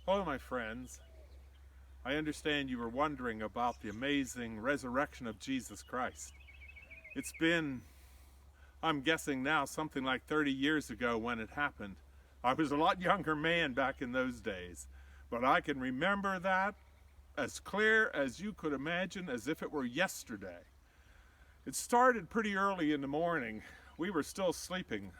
Hello, my friends. I understand you were wondering about the amazing resurrection of Jesus Christ. It's been, I'm guessing now, something like 30 years ago when it happened. I was a lot younger man back in those days, but I can remember that as clear as you could imagine, as if it were yesterday. It started pretty early in the morning. We were still sleeping,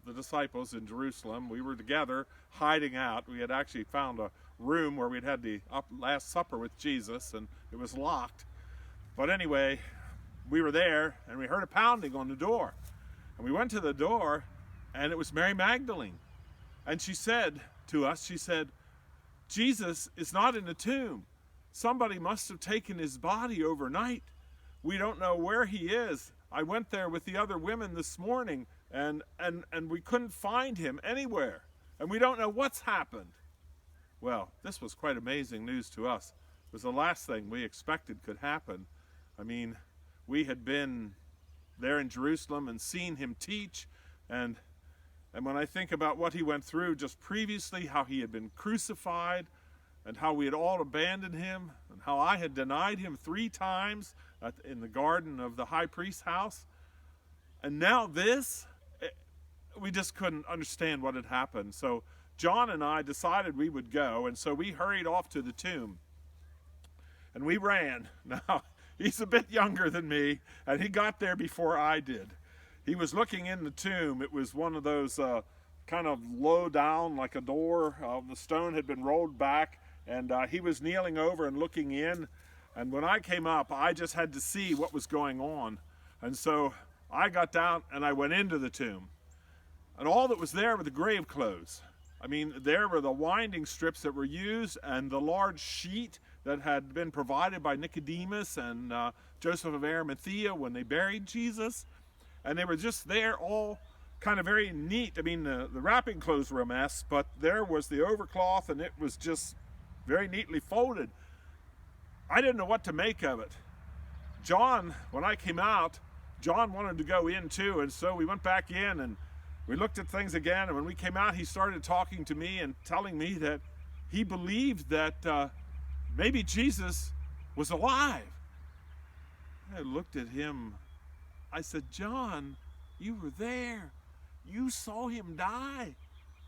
the disciples in Jerusalem. We were together, hiding out. We had actually found a room where we'd had the Last Supper with Jesus, and it was locked. But anyway, we were there, and we heard a pounding on the door. And we went to the door, and it was Mary Magdalene. And she said to us, she said, "Jesus is not in the tomb. Somebody must have taken his body overnight. We don't know where he is. I went there with the other women this morning, and we couldn't find him anywhere. And we don't know what's happened." Well, this was quite amazing news to us. It was the last thing we expected could happen. I mean, we had been there in Jerusalem and seen him teach, and when I think about what he went through just previously, how he had been crucified, and how we had all abandoned him, and how I had denied him 3 times in the garden of the high priest's house, and now this, we just couldn't understand what had happened. So John and I decided we would go, and so we hurried off to the tomb, and we ran. Now, he's a bit younger than me, and he got there before I did. He was looking in the tomb. It was one of those kind of low down, like a door. The stone had been rolled back, and he was kneeling over and looking in. And when I came up, I just had to see what was going on. And so I got down and I went into the tomb. And all that was there were the grave clothes. I mean, there were the winding strips that were used and the large sheet that had been provided by Nicodemus and Joseph of Arimathea when they buried Jesus. And they were just there, all kind of very neat. I mean, the wrapping clothes were a mess, but there was the overcloth, and it was just very neatly folded. I didn't know what to make of it. John, when I came out, John wanted to go in too, and so we went back in and we looked at things again, and when we came out, he started talking to me and telling me that he believed that maybe Jesus was alive. I looked at him. I said, "John, you were there. You saw him die.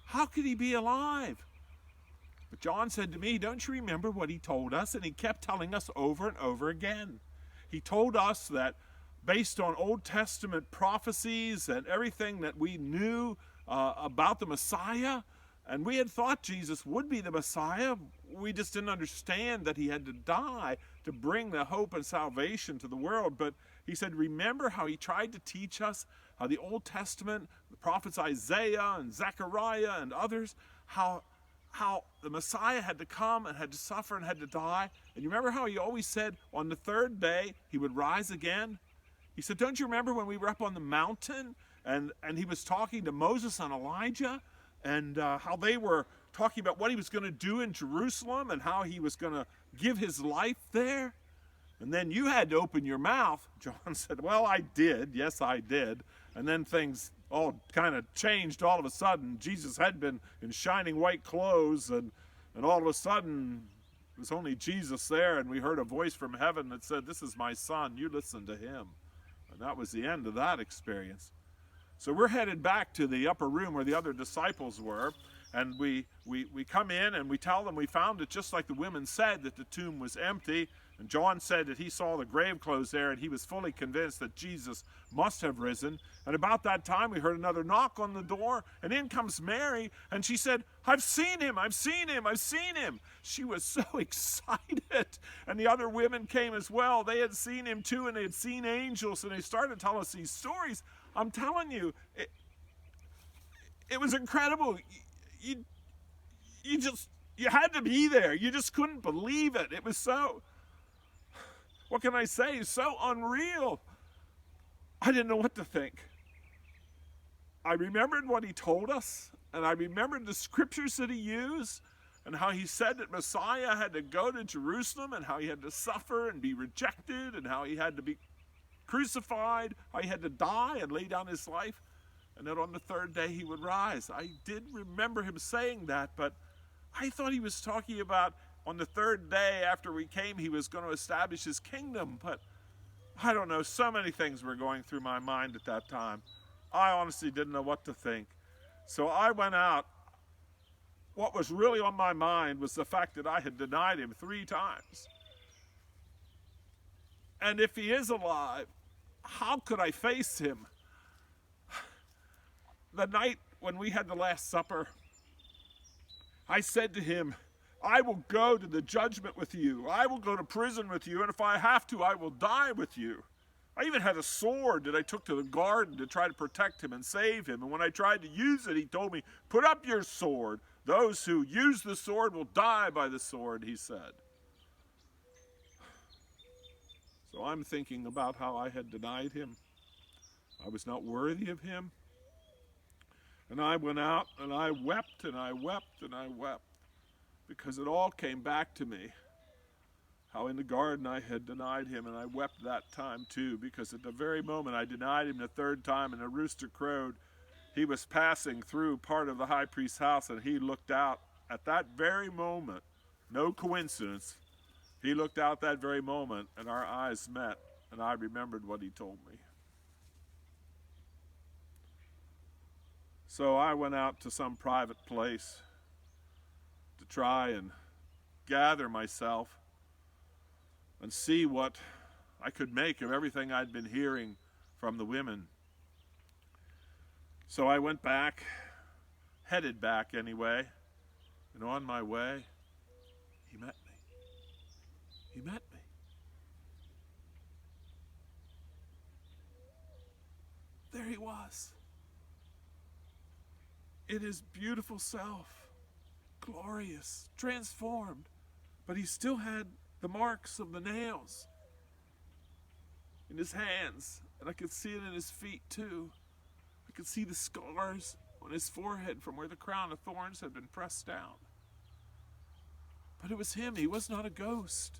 How could he be alive?" But John said to me, "Don't you remember what he told us?" And he kept telling us over and over again. He told us that based on Old Testament prophecies and everything that we knew about the Messiah, and we had thought Jesus would be the Messiah, we just didn't understand that he had to die to bring the hope and salvation to the world. But he said, remember how he tried to teach us how the Old Testament, the prophets Isaiah and Zechariah and others, how the Messiah had to come and had to suffer and had to die. And you remember how he always said on the 3rd day he would rise again? He said, don't you remember when we were up on the mountain and he was talking to Moses and Elijah, and how they were talking about what he was going to do in Jerusalem and how he was going to give his life there? And then you had to open your mouth. John said, well, I did. Yes, I did. And then things all kind of changed all of a sudden. Jesus had been in shining white clothes, and all of a sudden it was only Jesus there, and we heard a voice from heaven that said, "This is my son, you listen to him." And that was the end of that experience. So we're headed back to the upper room where the other disciples were, and we come in and we tell them we found it just like the women said, that the tomb was empty. And John said that he saw the grave clothes there, and he was fully convinced that Jesus must have risen. And about that time, we heard another knock on the door, and in comes Mary, and she said, "I've seen him, I've seen him, I've seen him." She was so excited. And the other women came as well. They had seen him too, and they had seen angels, and they started to tell us these stories. I'm telling you, it was incredible. You had to be there. You just couldn't believe it. It was so, what can I say, so unreal. I didn't know what to think. I remembered what he told us, and I remembered the scriptures that he used, and how he said that Messiah had to go to Jerusalem, and how he had to suffer and be rejected, and how he had to be crucified, how he had to die and lay down his life, and that on the 3rd day he would rise. I did remember him saying that, but I thought he was talking about on the third day after we came, he was going to establish his kingdom. But I don't know, so many things were going through my mind at that time. I honestly didn't know what to think. So I went out. What was really on my mind was the fact that I had denied him 3 times. And if he is alive, how could I face him? The night when we had the Last Supper, I said to him, I will go to the judgment with you. I will go to prison with you, and if I have to, I will die with you. I even had a sword that I took to the garden to try to protect him and save him. And when I tried to use it, he told me, put up your sword. Those who use the sword will die by the sword, he said. So I'm thinking about how I had denied him. I was not worthy of him. And I went out and I wept and I wept and I wept, because it all came back to me. How in the garden I had denied him, and I wept that time too, because at the very moment I denied him the 3rd time and the rooster crowed, he was passing through part of the high priest's house, and he looked out at that very moment. No coincidence. He looked out that very moment, and our eyes met, and I remembered what he told me. So I went out to some private place to try and gather myself and see what I could make of everything I'd been hearing from the women. So I went back, headed back anyway, and on my way, he met me. He met me. There he was, in his beautiful self, glorious, transformed, but he still had the marks of the nails in his hands, and I could see it in his feet too. I could see the scars on his forehead from where the crown of thorns had been pressed down. But it was him. He was not a ghost.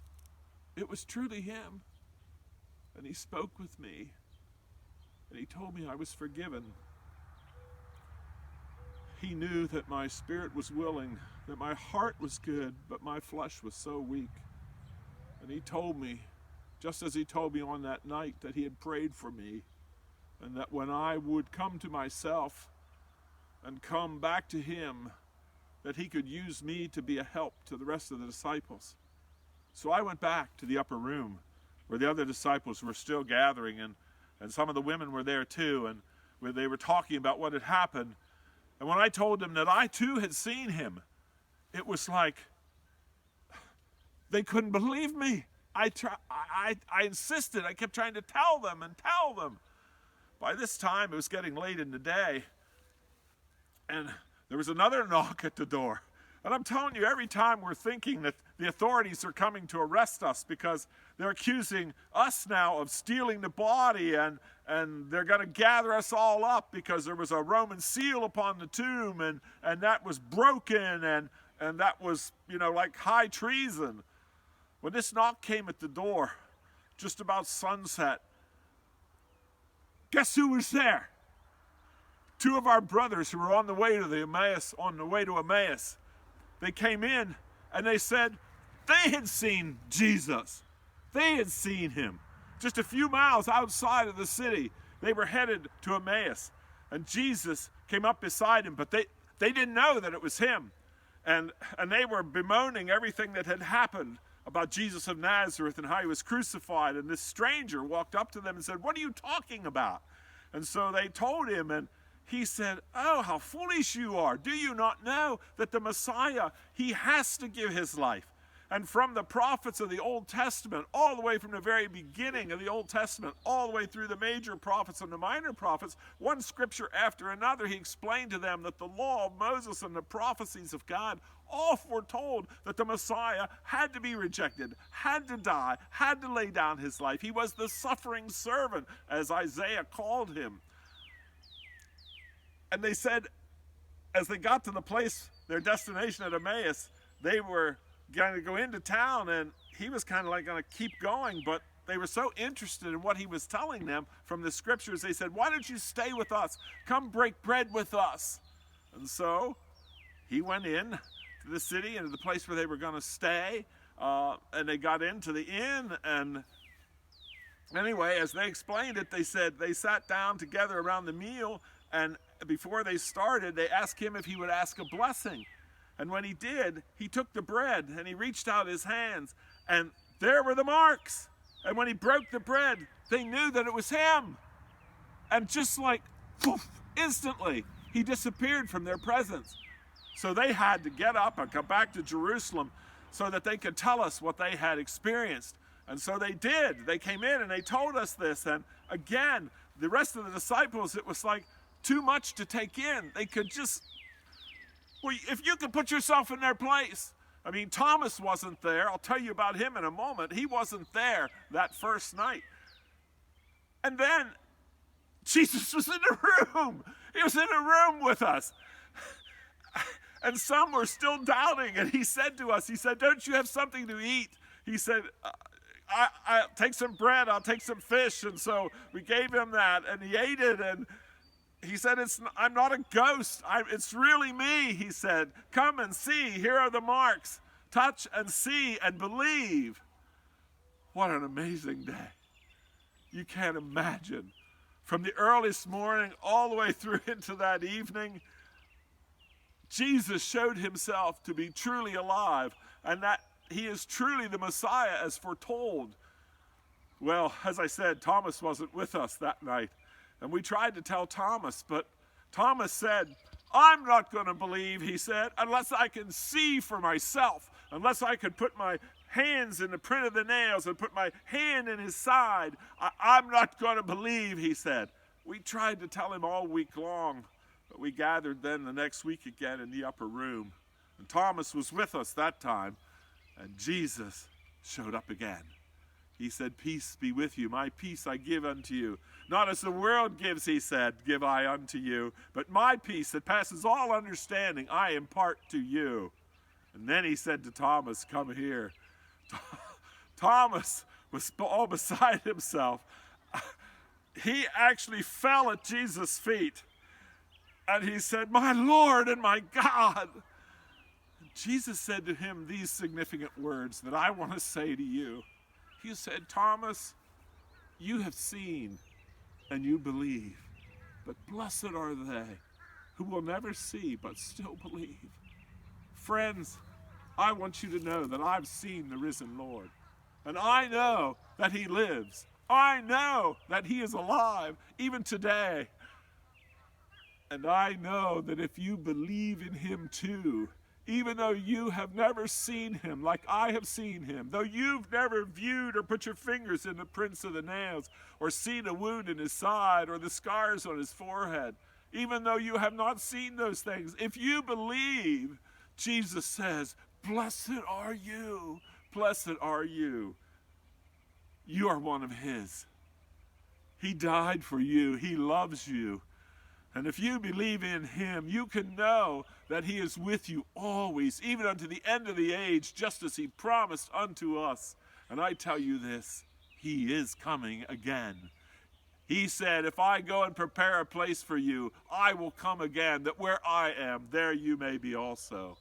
It was truly him. And he spoke with me, and he told me I was forgiven. He knew that my spirit was willing, that my heart was good, but my flesh was so weak. And he told me, just as he told me on that night, that he had prayed for me, and that when I would come to myself and come back to him, that he could use me to be a help to the rest of the disciples. So I went back to the upper room where the other disciples were still gathering, and some of the women were there too, and where they were talking about what had happened. And when I told them that I too had seen him, it was like they couldn't believe me. I insisted. I kept trying to tell them. By this time, it was getting late in the day, and there was another knock at the door. And I'm telling you, every time we're thinking that the authorities are coming to arrest us because they're accusing us now of stealing the body, and they're going to gather us all up because there was a Roman seal upon the tomb, and that was broken, and that was, like high treason. When this knock came at the door, just about sunset, guess who was there? 2 of our brothers who were on the way to Emmaus. They came in and they said they had seen Jesus. They had seen him. Just a few miles outside of the city, they were headed to Emmaus. And Jesus came up beside him, but they didn't know that it was him. And they were bemoaning everything that had happened about Jesus of Nazareth and how he was crucified. And this stranger walked up to them and said, "What are you talking about?" And so they told him, and he said, "Oh, how foolish you are. Do you not know that the Messiah, he has to give his life?" And from the prophets of the Old Testament, all the way from the very beginning of the Old Testament, all the way through the major prophets and the minor prophets, one scripture after another, he explained to them that the law of Moses and the prophecies of God all foretold that the Messiah had to be rejected, had to die, had to lay down his life. He was the suffering servant, as Isaiah called him. And they said, as they got to the place, their destination at Emmaus, they were going to go into town, and he was kind of like going to keep going, but they were so interested in what he was telling them from the scriptures, they said, "Why don't you stay with us? Come break bread with us." And so he went in, to the city and to the place where they were going to stay. And they got into the inn, and anyway, as they explained it, they said they sat down together around the meal, and before they started, they asked him if he would ask a blessing. And when he did, he took the bread and he reached out his hands, and there were the marks. And when he broke the bread, they knew that it was him. And just like, poof, instantly, he disappeared from their presence. So they had to get up and come back to Jerusalem so that they could tell us what they had experienced. And so they did. They came in and they told us this. And again, the rest of the disciples, it was like too much to take in. They could just, well, if you could put yourself in their place. I mean, Thomas wasn't there. I'll tell you about him in a moment. He wasn't there that first night. And then Jesus was in the room. He was in a room with us. And some were still doubting. And he said to us, he said, don't you have something to eat? He said, I'll take some bread, I'll take some fish. And so we gave him that, and he ate it. And he said, I'm not a ghost. It's really me, he said. Come and see. Here are the marks. Touch and see and believe. What an amazing day. You can't imagine. From the earliest morning all the way through into that evening, Jesus showed himself to be truly alive, and that he is truly the Messiah as foretold. Well, as I said, Thomas wasn't with us that night. And we tried to tell Thomas, but Thomas said, I'm not going to believe, he said, unless I can see for myself, unless I can put my hands in the print of the nails and put my hand in his side. I'm not going to believe, he said. We tried to tell him all week long, but we gathered then the next week again in the upper room. And Thomas was with us that time, and Jesus showed up again. He said, peace be with you. My peace I give unto you. Not as the world gives, he said, give I unto you. But my peace that passes all understanding, I impart to you. And then he said to Thomas, come here. Thomas was all beside himself. He actually fell at Jesus' feet. And he said, my Lord and my God. And Jesus said to him these significant words that I want to say to you. He said, Thomas, you have seen and you believe, but blessed are they who will never see but still believe. Friends, I want you to know that I've seen the risen Lord, and I know that he lives. I know that he is alive even today. And I know that if you believe in him too, even though you have never seen him like I have seen him, though you've never viewed or put your fingers in the prints of the nails, or seen a wound in his side or the scars on his forehead, even though you have not seen those things, if you believe, Jesus says, blessed are you, blessed are you. You are one of his. He died for you. He loves you. And if you believe in him, you can know that he is with you always, even unto the end of the age, just as he promised unto us. And I tell you this, he is coming again. He said, if I go and prepare a place for you, I will come again, that where I am, there you may be also.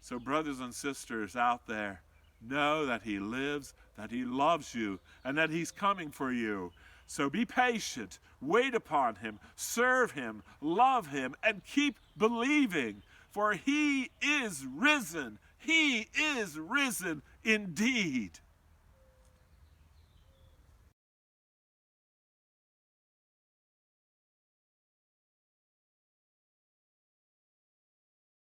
So brothers and sisters out there, know that he lives, that he loves you, and that he's coming for you. So be patient, wait upon him, serve him, love him, and keep believing, for he is risen. He is risen indeed.